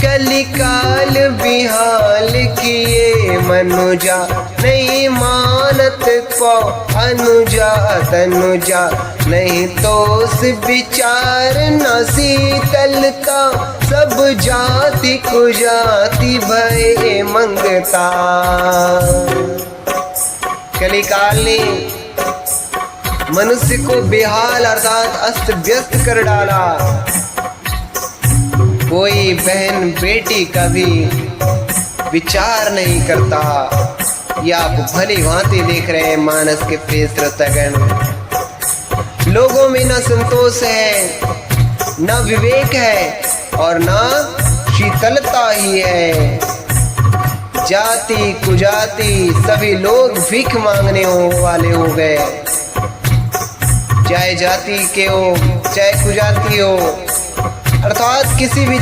कलिकाल बिहाल किए मनुजा, नहीं मानत को अनुजा तनुजा, नहीं तोस विचार न शीतल का, सब जाति कुजाति भय मंगता। कलिकाल ने मनुष्य को बेहाल अर्थात अस्त व्यस्त कर डाला। कोई बहन बेटी का भी विचार नहीं करता। ये आप भली भांति देख रहे हैं मानस के फेस रतगन। लोगों में न संतोष है, न विवेक है और न शीतलता ही है। जाति कुजाति सभी लोग भीख मांगने वाले हो गए, चाहे जाति के हो चाहे कुजाति हो, अर्थात किसी भी